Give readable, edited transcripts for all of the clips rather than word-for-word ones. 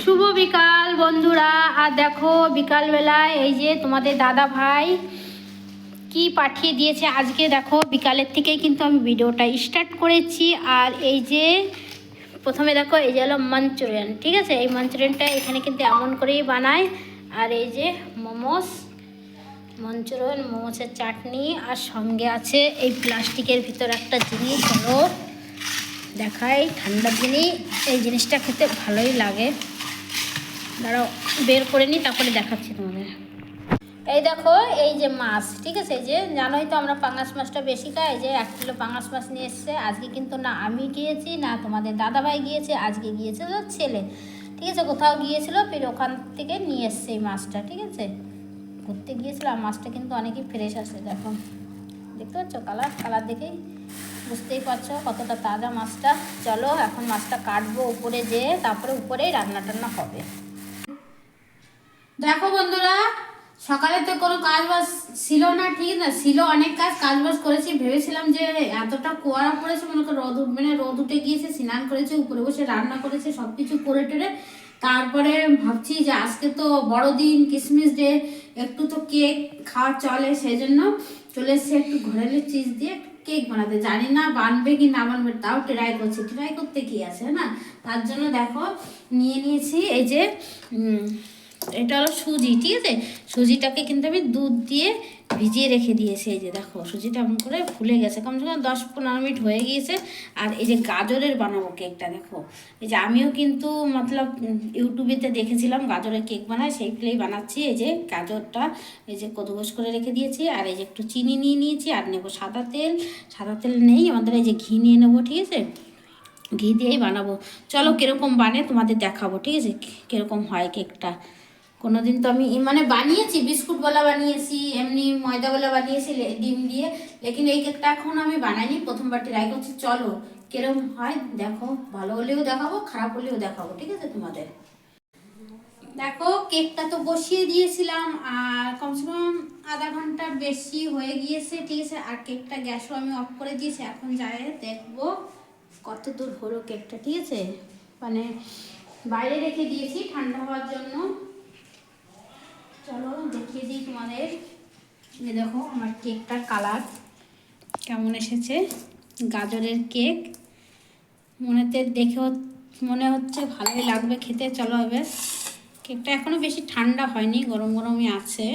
শুভ বিকাল বন্ধুরা। আর দেখো বিকালবেলায় এই যে তোমাদের দাদা ভাই কি পাঠিয়ে দিয়েছে আজকে। দেখো বিকালের থেকেই কিন্তু আমি ভিডিওটা স্টার্ট করেছি। আর এই যে প্রথমে দেখো এই যে হলো মাঞ্চুরিয়ান, ঠিক আছে। এই মাঞ্চুরিয়ানটা এখানে কিন্তু এমন করেই বানায়। আর এই যে মোমোস, মাঞ্চুরিয়ান মোমোসের চাটনি, আর সঙ্গে আছে এই প্লাস্টিকের ভিতর একটা জিনিস, হলো দেখাই ঠান্ডা জিনিস। এই জিনিসটা খেতে ভালোই লাগে, দাঁড়াও বের করে নিই তারপরে দেখাচ্ছি তোমাদের। এই দেখো এই যে মাছ, ঠিক আছে। এই যে জানোই তো আমরা পাঙাশ মাছটা বেশি খাই। এই যে 1 কিলো পাঙাশ মাছ নিয়ে এসছে আজকে। কিন্তু না আমি গিয়েছি না তোমাদের দাদাভাই গিয়েছে, আজকে গিয়েছে তো ছেলে, ঠিক আছে। কোথাও গিয়েছিল, ফির ওখান থেকে নিয়ে এসছে এই মাছটা, ঠিক আছে। ঘুরতে গিয়েছিল। আর মাছটা কিন্তু অনেকই ফ্রেশ আছে, দেখো দেখতে পাচ্ছ কালার দেখেই বুঝতেই পারছো কতটা তাজা মাছটা। চলো এখন মাছটা কাটবো উপরে যেয়ে, তারপরে উপরেই রান্না টান্না হবে। দেখো বন্ধুরা, সকালে তো কোনো কাজ বাজ ছিল না, ঠিক না, ছিল অনেক কাজ বাজ করেছি। ভেবেছিলাম যে এতটা কুয়ারা পড়েছে, মনে করো রোদ উঠবে না, রোদ উঠে গিয়েছে, স্নান করেছে, উপরে বসে রান্না করেছে, সব কিছু করে টেরে তারপরে ভাবছি যে আজকে তো বড়দিন, কিসমিস ডে, একটু তো কেক খাওয়া চলে, সেই জন্য চলে এসছে একটু ঘরের চিজ দিয়ে কেক বানাতে। জানি না বানবে কি না বানবে, তাও ট্রাই করছি। ট্রাই করতে কি আছে না, তার জন্য দেখো নিয়ে নিয়েছি এই যে এটা হলো সুজি, ঠিক আছে। সুজিটাকে কিন্তু আমি দুধ দিয়ে ভিজিয়ে রেখে দিয়েছি। এই যে দেখো সুজিটা এমন করে ফুলে গেছে, কমসে কম 10-15 মিনিট হয়ে গিয়েছে। আর এই যে গাজরের বানাবো কেকটা, দেখো এই যে আমিও কিন্তু মতলব ইউটিউবেতে দেখেছিলাম গাজরের কেক বানায়, সেই প্লেই বানাচ্ছি। এই যে গাজরটা এই যে কদুকস করে রেখে দিয়েছি, আর এই যে একটু চিনি নিয়ে নিয়েছি, আর নেবো সাদা তেল নেই আমাদের, এই যে ঘি নিয়ে নেবো, ঠিক আছে। ঘি দিয়েই বানাবো। চলো কীরকম বানে তোমাদের দেখাবো, ঠিক আছে, কীরকম হয় কেকটা। কোনোদিন তো আমি মানে বানিয়েছি, বিস্কুটওয়ালা বানিয়েছি, এমনি ময়দাওয়ালা বানিয়েছি ডিম দিয়ে, লেকিন এই কেকটা এখন আমি বানাইনি, প্রথমবার ট্রাই করছি। চলো কিরকম হয় দেখো, ভালো হলেও দেখাবো, খারাপ হলেও দেখাবো, ঠিক আছে তোমাদের। দেখো কেকটা তো বসিয়ে দিয়েছিলাম, আর কমসে কম আধা ঘন্টার বেশি হয়ে গিয়েছে, ঠিক আছে। আর কেকটা গ্যাসও আমি অফ করে দিয়েছি। এখন যাই দেখবো কত দূর হলো কেকটা, ঠিক আছে। মানে বাইরে রেখে দিয়েছি ঠান্ডা হওয়ার জন্য। চলো দেখিয়ে দিই তোমাদের। দেখো আমার কেকটার কালার কেমন এসেছে, গাজরের কেক। মনে হচ্ছে ভালোই লাগবে খেতে। চলো এবার, কেকটা এখনো বেশি ঠান্ডা হয়নি, গরম গরমই আছে।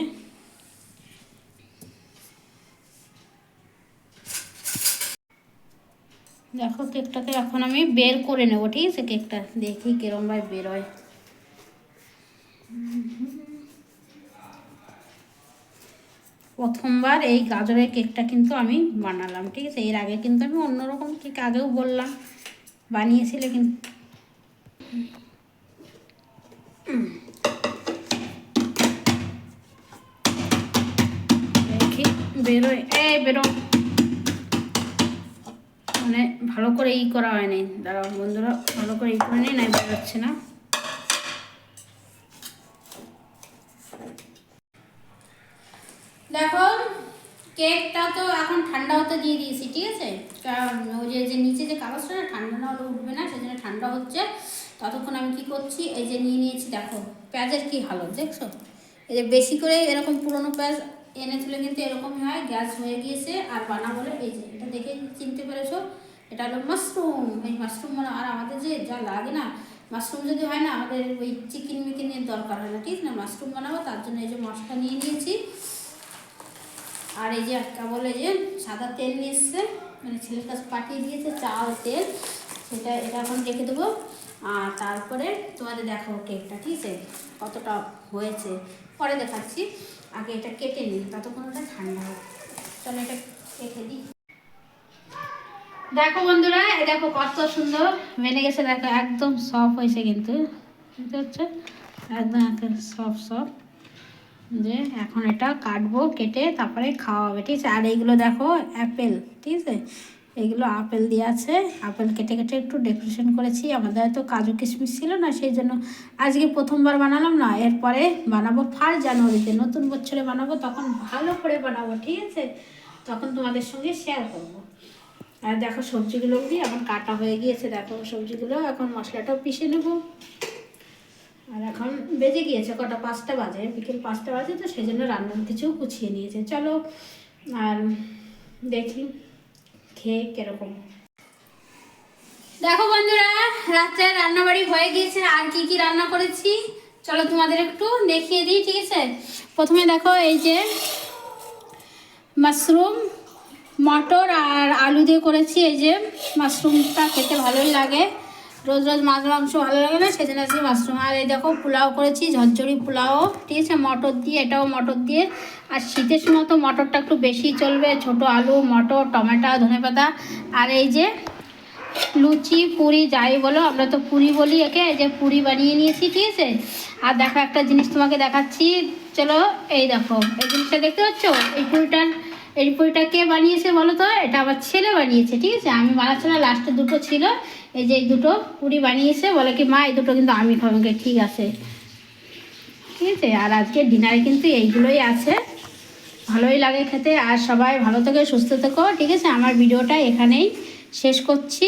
দেখো কেকটাকে এখন আমি বের করে নেব, ঠিক আছে। কেকটা দেখি কিরম ভাবে বেরোয়। প্রথমবার এই গাজরের কেকটা কিন্তু আমি বানালাম, ঠিক আছে। এর আগে কিন্তু আমি অন্যরকম কেক আগেও বললাম বানিয়েছিলে, কিন্তু দেখি বেরোয়। বেরো, মানে ভালো করে করা হয়নি, দাঁড়াও বন্ধুরা ভালো করে করে নিই, না বেরোচ্ছে না। দেখো কেকটা তো এখন ঠান্ডা হতে দিয়ে দিয়েছি, ঠিক আছে। কারণ ওই যে নিচে যে কাগজটা না, ঠান্ডা না হলে উঠবে না, সেই জন্য ঠান্ডা হচ্ছে। ততক্ষণ আমি কি করছি, এই যে নিয়ে নিয়েছি, দেখো পেঁয়াজের কি হালত দেখছো। এই যে বেশি করে এরকম পুরোনো পেঁয়াজ এনেছিল, কিন্তু এরকমই হয়, গ্যাস হয়ে গিয়েছে। আর বানাবো এই যে এটা দেখে চিনতে পেরেছো, এটা হলো মাশরুম। এই মাশরুম মানে আর আমাদের যে যা লাগে না, মাশরুম যদি হয় না আমাদের ওই চিকেন মিকেনের দরকার হয় না, ঠিক না। মাশরুম বানাবো, তার জন্য এই যে মশলা নিয়ে নিয়েছি। আর এই যে একটা বলে যে সাদা তেল নিয়ে এসছে, মানে ছেলের কাছে পাঠিয়ে দিয়েছে, চাল তেল, সেটা এটা এখন রেখে দেবো। আর তারপরে তোমাদের দেখাবো কেকটা, ঠিক আছে, কতটা হয়েছে পরে দেখাচ্ছি। আগে এটা কেটে নিই, ততক্ষণ ওটা ঠান্ডা হোক। চলো এটা কেটে দিই। দেখো বন্ধুরা, এ দেখো কত সুন্দর বেনে গেছে, দেখো একদম সফট হয়েছে, কিন্তু বুঝতে হচ্ছে একদম সফট। যে এখন এটা কাটবো, কেটে তারপরে খাওয়া হবে, ঠিক আছে। আর এইগুলো দেখো অ্যাপেল, ঠিক আছে, এইগুলো আপেল দিয়ে আছে। আপেল কেটে কেটে একটু ডেকোরেশন করেছি। আমাদের তো কাজু কিশমিশ ছিল না, সেই জন্য আজকে প্রথমবার বানালাম না, এরপরে বানাবো 1 জানুয়ারিতে, নতুন বছরে বানাবো, তখন ভালো করে বানাবো, ঠিক আছে, তখন তোমাদের সঙ্গে শেয়ার করবো। আর দেখো সবজিগুলো দিয়ে এখন কাটা হয়ে গিয়েছে, দেখো সবজিগুলো, এখন মশলাটাও পিষে নেবো। বেজে গিয়েছে কটা, 5টা বাজে, বিকেল 5টা বাজে, তো সেই জন্য রান্নার কিছু গুছিয়ে নিয়েছে। চলো আর দেখি খেয়ে কিরকম। দেখো বন্ধুরা, রাত্রে রান্নাবাড়ি হয়ে গিয়েছে। আর কি কি রান্না করেছি চলো তোমাদের একটু দেখিয়ে দিই, ঠিক আছে? প্রথমে দেখো এই যে মাশরুম, মটর আর আলু দিয়ে করেছি। এই যে মাশরুমটা খেতে ভালোই লাগে, রোজ রোজ মাছ মাংস ভালো লাগে না, সেজন্য আজকে মাশরুম। আর এই দেখো পোলাও করেছি, ঝরঝরি পোলাও, ঠিক আছে, মটর দিয়ে, এটাও মটর দিয়ে। আর শীতের সময় তো মটরটা একটু বেশি চলবে, ছোট আলু, মটর, টমেটো, ধনেপাতা। আর এই যে লুচি, পুরি যাই বলো, আমরা তো পুরি বলি একে, এই যে পুরি বানিয়ে নিয়েছি, ঠিক আছে। আর দেখো একটা জিনিস তোমাকে দেখাচ্ছি, চলো। এই দেখো এই জিনিসটা দেখতে পাচ্ছ, এই পুরিটা কে বানিয়েছে বলো তো? এটা আমার ছেলে বানিয়েছে, ঠিক আছে, আমি বানাচ্ছি না, লাস্টে দুটো ছিল, এই যে এই দুটো পুরি বানিয়েছে, বলে কি মা এই দুটো কিন্তু আমি খাবো। ঠিক আছে, ঠিক আছে। আর আজকে ডিনারে কিন্তু এইগুলোই আছে, ভালোই লাগে খেতে। আর সবাই ভালো থেকো, সুস্থ থেকো, ঠিক আছে। আমার ভিডিওটা এখানেই শেষ করছি।